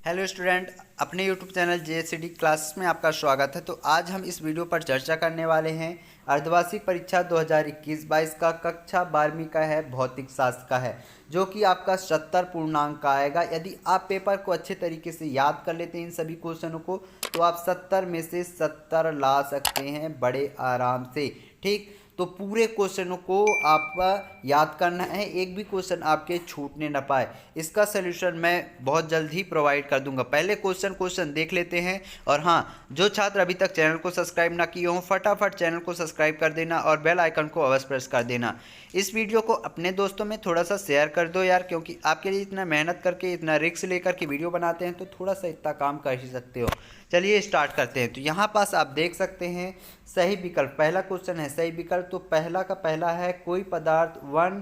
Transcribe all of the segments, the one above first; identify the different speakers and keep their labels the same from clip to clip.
Speaker 1: Hello student, अपने YouTube channel जेएससीडी classes में आपका स्वागत है। तो आज हम इस वीडियो पर चर्चा करने वाले हैं अर्धवार्षिक परीक्षा 2021-22 का कक्षा 12वीं का है, भौतिक शास्त्र का है, जो कि आपका 70 पूर्णांक का आएगा। यदि आप पेपर को अच्छे तरीके से याद कर लेते हैं इन सभी क्वेश्चनों को, तो आप 70 में से 70 ला सकते हैं बड़े आराम से। ठीक, तो पूरे क्वेश्चनों को आप याद करना है, एक भी क्वेश्चन आपके छूटने ना पाए। इसका सलूशन मैं बहुत जल्द ही प्रोवाइड कर दूंगा। पहले क्वेश्चन देख लेते हैं। और हाँ, जो छात्र अभी तक चैनल को सब्सक्राइब ना किए हों, फटाफट चैनल को सब्सक्राइब कर देना और बेल आइकन को अवश्य प्रेस कर देना। इस वीडियो को अपने दोस्तों में थोड़ा सा शेयर कर दो यार, क्योंकि आपके लिए इतना मेहनत करके इतना रिस्क लेकर के वीडियो बनाते हैं, तो थोड़ा सा इतना काम कर ही सकते हो। चलिए स्टार्ट करते हैं। तो यहाँ पास आप देख सकते हैं सही विकल्प, पहला क्वेश्चन है सही विकल्प। तो पहला का पहला है, कोई पदार्थ 1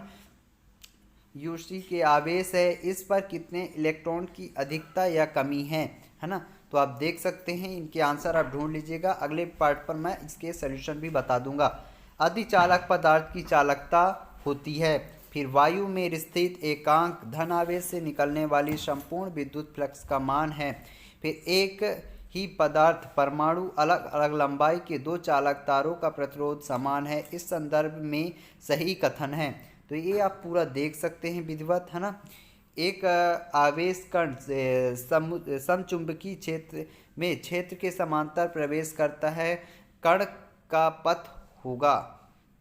Speaker 1: यूसी के आवेश है, इस पर कितने इलेक्ट्रॉन की अधिकता या कमी है ना। तो आप देख सकते हैं, इनके आंसर आप ढूंढ लीजिएगा। अगले पार्ट पर मैं इसके सॉल्यूशन भी बता दूंगा। अधिचालक पदार्थ की चालकता होती है। फिर वायु में स्थित एकांक धन आवेश से निकलने वाली संपूर्ण विद्युत फ्लक्स का मान है। फिर एक ही पदार्थ परमाणु अलग अलग लंबाई के दो चालक तारों का प्रतिरोध समान है, इस संदर्भ में सही कथन है। तो ये आप पूरा देख सकते हैं विधिवत, है ना। एक आवेश कण समचुंबकीय क्षेत्र के समांतर प्रवेश करता है। कण का पथ होगा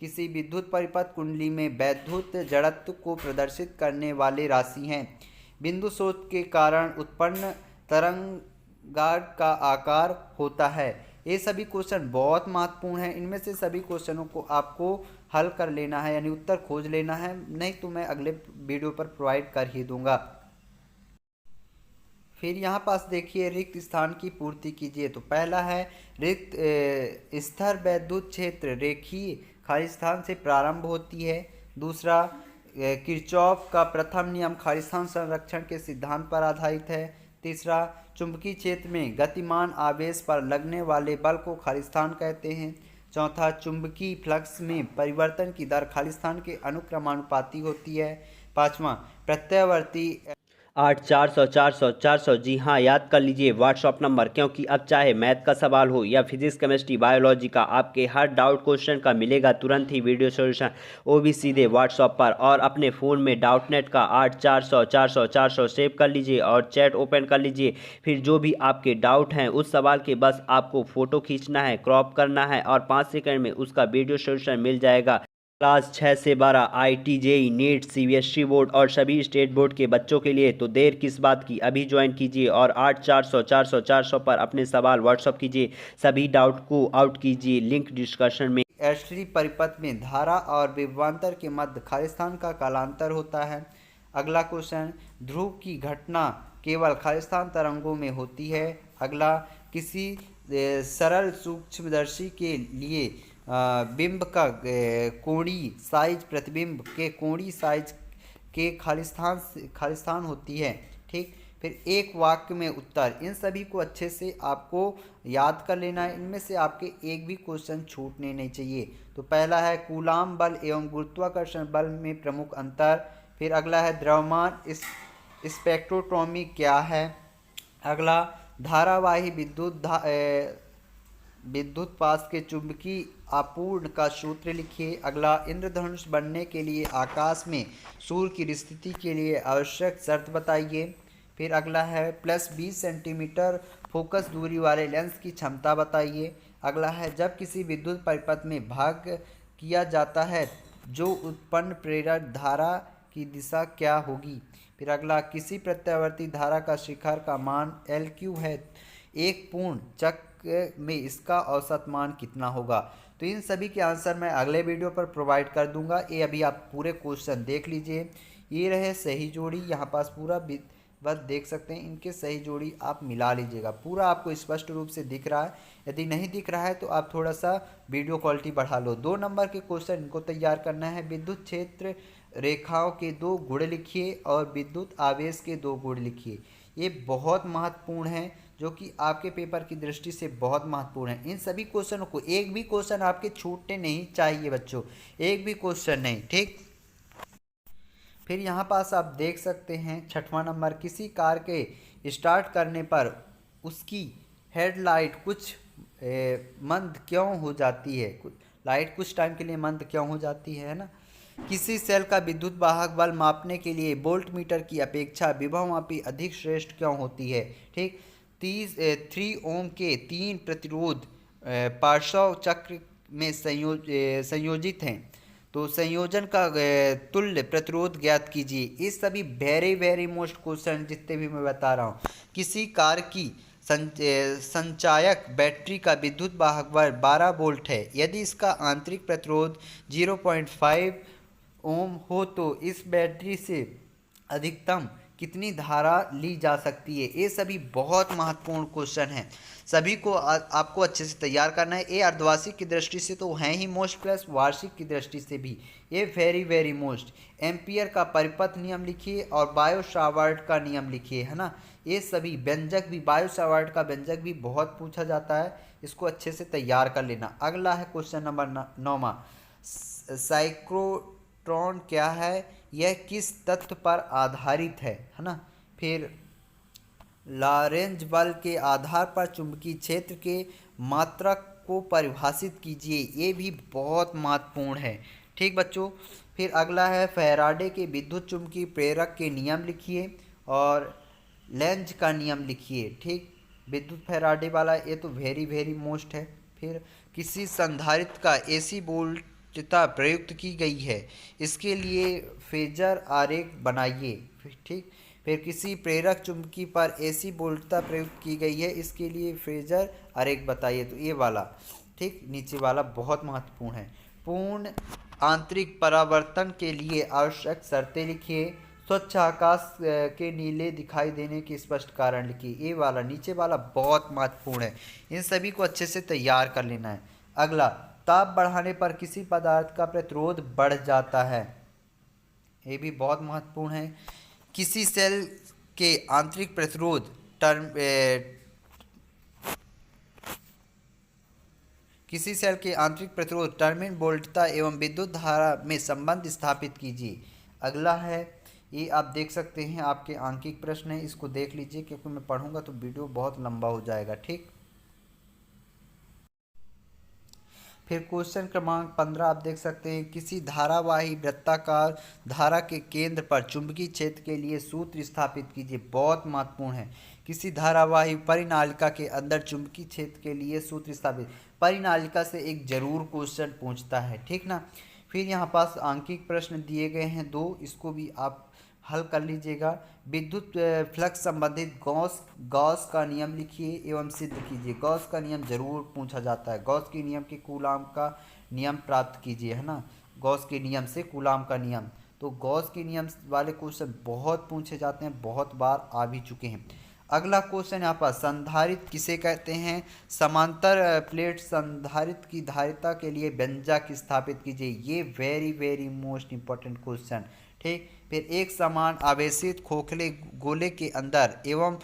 Speaker 1: किसी विद्युत परिपथ कुंडली में वैद्युत जड़त्व को प्रदर्शित करने वाले राशि हैं। बिंदु स्रोत के कारण उत्पन्न तरंगार्ड का आकार होता है। ये सभी क्वेश्चन बहुत महत्वपूर्ण हैं। इनमें से सभी क्वेश्चनों को आपको हल कर लेना है, यानी उत्तर खोज लेना है, नहीं तो मैं अगले वीडियो पर प्रोवाइड कर ही दूंगा। फिर यहाँ पास देखिए, रिक्त स्थान की पूर्ति कीजिए। तो पहला है, रिक्त स्थिर वैद्युत क्षेत्र रेखीय खाली स्थान से प्रारंभ होती है। दूसरा, किरचॉफ का प्रथम नियम खाली स्थान संरक्षण के सिद्धांत पर आधारित है। तीसरा, चुंबकीय क्षेत्र में गतिमान आवेश पर लगने वाले बल को खाली स्थान कहते हैं। चौथा, चुंबकीय फ्लक्स में परिवर्तन की दर खाली स्थान के अनुक्रमानुपाती होती है। पांचवा, प्रत्यावर्ती
Speaker 2: 8400 400 400। जी हाँ, याद कर लीजिए व्हाट्सअप नंबर, क्योंकि अब चाहे मैथ का सवाल हो या फिजिक्स केमिस्ट्री बायोलॉजी का, आपके हर डाउट क्वेश्चन का मिलेगा तुरंत ही वीडियो सॉल्यूशन, वो भी सीधे व्हाट्सअप पर। और अपने फ़ोन में डाउटनेट का 8400 400 400 सेव कर लीजिए और चैट ओपन कर लीजिए। फिर जो भी आपके डाउट हैं उस सवाल के बस आपको फ़ोटो खींचना है, क्रॉप करना है और 5 सेकंड में उसका वीडियो सॉल्यूशन मिल जाएगा। क्लास 6 से 12 IT JEE NEET CBSE board और सभी स्टेट बोर्ड के बच्चों के लिए। तो देर किस बात की, अभी ज्वाइन कीजिए और 8400 400 400 पर अपने सवाल व्हाट्सअप कीजिए, सभी डाउट को आउट कीजिए। लिंक डिस्कशन में।
Speaker 1: एस्टरी परिपथ में धारा और विभवांतर के मध्य खाली स्थान का कालांतर होता है। अगला क्वेश्चन, ध्रुव की घटना केवल खाली स्थान तरंगों में होती है। अगला, किसी सरल सूक्ष्मदर्शी के लिए बिंब का कोणीय साइज प्रतिबिंब के कोणीय साइज के खाली स्थान होती है। ठीक, फिर एक वाक्य में उत्तर, इन सभी को अच्छे से आपको याद कर लेना है। इनमें से आपके एक भी क्वेश्चन छूटने नहीं चाहिए। तो पहला है, कूलाम बल एवं गुरुत्वाकर्षण बल में प्रमुख अंतर। फिर अगला है, द्रव्यमान स्पेक्ट्रोटॉमी क्या है। अगला, धारावाही विद्युत पास के चुंबकीय आपूर्ण का सूत्र लिखिए। अगला, इंद्रधनुष बनने के लिए आकाश में सूर्य की स्थिति के लिए आवश्यक शर्त बताइए। फिर अगला है, +20 सेंटीमीटर फोकस दूरी वाले लेंस की क्षमता बताइए। अगला है, जब किसी विद्युत परिपथ में भाग किया जाता है जो उत्पन्न प्रेरक धारा की दिशा क्या होगी। फिर अगला, किसी प्रत्यावर्ती धारा का शिखर का मान LQ है, एक पूर्ण चक्र में इसका औसत मान कितना होगा। तो इन सभी के आंसर मैं अगले वीडियो पर प्रोवाइड कर दूंगा। ये अभी आप पूरे क्वेश्चन देख लीजिए। ये रहे सही जोड़ी, यहाँ पास पूरा बस देख सकते हैं, इनके सही जोड़ी आप मिला लीजिएगा। पूरा आपको स्पष्ट रूप से दिख रहा है। यदि नहीं दिख रहा है तो आप थोड़ा सा वीडियो क्वालिटी बढ़ा लो। 2 नंबर के क्वेश्चन इनको तैयार करना है। विद्युत क्षेत्र रेखाओं के 2 गुण लिखिए और विद्युत आवेश के 2 गुण लिखिए। ये बहुत महत्वपूर्ण है, जो कि आपके पेपर की दृष्टि से बहुत महत्वपूर्ण है। इन सभी क्वेश्चनों को, एक भी क्वेश्चन आपके छूटने नहीं चाहिए बच्चों, एक भी क्वेश्चन नहीं। ठीक, फिर यहाँ पास आप देख सकते हैं 6वां नंबर, किसी कार के स्टार्ट करने पर उसकी हेडलाइट कुछ मंद क्यों हो जाती है, लाइट कुछ टाइम के लिए मंद क्यों हो जाती है ना। किसी सेल का विद्युत वाहक बल मापने के लिए वोल्ट मीटर की अपेक्षा विभवमापी अधिक श्रेष्ठ क्यों होती है। ठीक, 3 ओम के 3 प्रतिरोध पार्श्व चक्र में संयोजित हैं, तो संयोजन का तुल्य प्रतिरोध ज्ञात कीजिए। ये सभी वेरी वेरी मोस्ट क्वेश्चन जितने भी मैं बता रहा हूँ। किसी कार की संचायक बैटरी का विद्युत वाहक बल 12 वोल्ट है, यदि इसका आंतरिक प्रतिरोध 0.5 ओम हो तो इस बैटरी से अधिकतम कितनी धारा ली जा सकती है। ये सभी बहुत महत्वपूर्ण क्वेश्चन हैं, सभी को आपको अच्छे से तैयार करना है। ये अर्धवार्षिक की दृष्टि से तो हैं ही मोस्ट, प्लस वार्षिक की दृष्टि से भी ये वेरी वेरी मोस्ट। एम्पियर का परिपथ नियम लिखिए और बायो सावर्ट का नियम लिखिए, है ना। ये सभी व्यंजक भी, बायो सावर्ट का व्यंजक भी बहुत पूछा जाता है, इसको अच्छे से तैयार कर लेना। अगला है क्वेश्चन नंबर 9वां, साइक्लोट्रॉन क्या है, यह किस तत्व पर आधारित है ना। फिर लॉरेंज बल के आधार पर चुंबकीय क्षेत्र के मात्रक को परिभाषित कीजिए, ये भी बहुत महत्वपूर्ण है। ठीक बच्चों, फिर अगला है फैराडे के विद्युत चुंबकीय प्रेरक के नियम लिखिए और लेंज का नियम लिखिए। ठीक, विद्युत फैराडे वाला ये तो वेरी वेरी मोस्ट है। फिर किसी संधारित्र का एसी वोल्टता प्रयुक्त की गई है, इसके लिए फेजर आरेख बनाइए। ठीक, फिर किसी प्रेरक चुंबकी पर एसी वोल्टता प्रयुक्त की गई है, इसके लिए फेजर आरेख बताइए, तो ये वाला। ठीक, नीचे वाला बहुत महत्वपूर्ण है। पूर्ण आंतरिक परावर्तन के लिए आवश्यक शर्तें लिखिए। स्वच्छ आकाश के नीले दिखाई देने के स्पष्ट कारण लिखिए, ये वाला नीचे वाला बहुत महत्वपूर्ण है, इन सभी को अच्छे से तैयार कर लेना है। अगला, ताप बढ़ाने पर किसी पदार्थ का प्रतिरोध बढ़ जाता है, ये भी बहुत महत्वपूर्ण है। किसी सेल के आंतरिक प्रतिरोध किसी सेल के आंतरिक प्रतिरोध टर्मिनल वोल्टता एवं विद्युत धारा में संबंध स्थापित कीजिए। अगला है, ये आप देख सकते हैं, आपके आंकिक प्रश्न है, इसको देख लीजिए क्योंकि मैं पढ़ूंगा तो वीडियो बहुत लंबा हो जाएगा। ठीक, फिर क्वेश्चन क्रमांक 15 आप देख सकते हैं, किसी धारावाही वृत्ताकार धारा के केंद्र पर चुंबकीय क्षेत्र के लिए सूत्र स्थापित कीजिए, बहुत महत्वपूर्ण है। किसी धारावाही परिनालिका के अंदर चुंबकीय क्षेत्र के लिए सूत्र स्थापित, परिनालिका से एक जरूर क्वेश्चन पूछता है, ठीक ना। फिर यहाँ पास आंकिक प्रश्न दिए गए हैं 2, इसको भी आप हल कर लीजिएगा। विद्युत फ्लक्स संबंधित गॉस का नियम लिखिए एवं सिद्ध कीजिए। गॉस का नियम जरूर पूछा जाता है, गॉस के नियम के कूलाम का नियम प्राप्त कीजिए, है ना। गॉस के नियम से कूलाम का नियम, तो गॉस के नियम वाले क्वेश्चन बहुत पूछे जाते हैं, बहुत बार आ भी चुके हैं। अगला क्वेश्चन यहाँ पर, संधारित्र किसे कहते हैं। समांतर प्लेट संधारित्र की धारिता के लिए व्यंजक स्थापित कीजिए, ये very very most important question. ठीक, फिर एक समान आवेशित खोखले गोले के अंदर एवं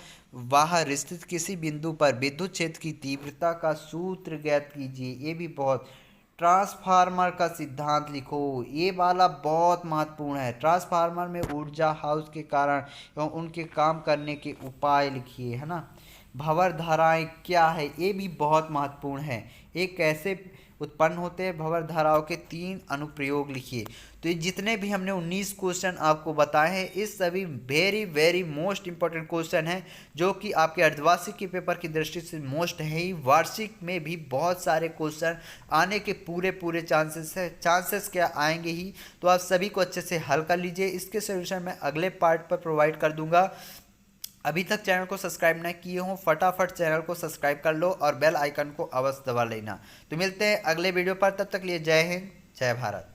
Speaker 1: बाहर स्थित किसी बिंदु पर विद्युत क्षेत्र की तीव्रता का सूत्र ज्ञात कीजिए, ये भी बहुत। ट्रांसफार्मर का सिद्धांत लिखो, ये वाला बहुत महत्वपूर्ण है। ट्रांसफार्मर में ऊर्जा हाउस के कारण एवं उनके काम करने के उपाय लिखिए, है ना। भंवर धाराएं क्या है, ये भी बहुत महत्वपूर्ण है, ये कैसे उत्पन्न होते हैं, भंवर धाराओं के 3 अनुप्रयोग लिखिए। तो ये जितने भी हमने 19 क्वेश्चन आपको बताए हैं, इस सभी very very most important question हैं, जो कि आपके अर्धवार्षिक के पेपर की दृष्टि से मोस्ट है ही। वार्षिक में भी बहुत सारे क्वेश्चन आने के पूरे चांसेस क्या आएंगे ही, तो आप सभी को अच्छे से हल कर लीजिए। इसके सोल्यूशन मैं अगले पार्ट पर प्रोवाइड कर दूंगा। अभी तक चैनल को सब्सक्राइब ना किए हों, फटाफट चैनल को सब्सक्राइब कर लो और बेल आइकन को अवश्य दबा लेना। तो मिलते हैं अगले वीडियो पर, तब तक लिए जय हिंद, जय भारत।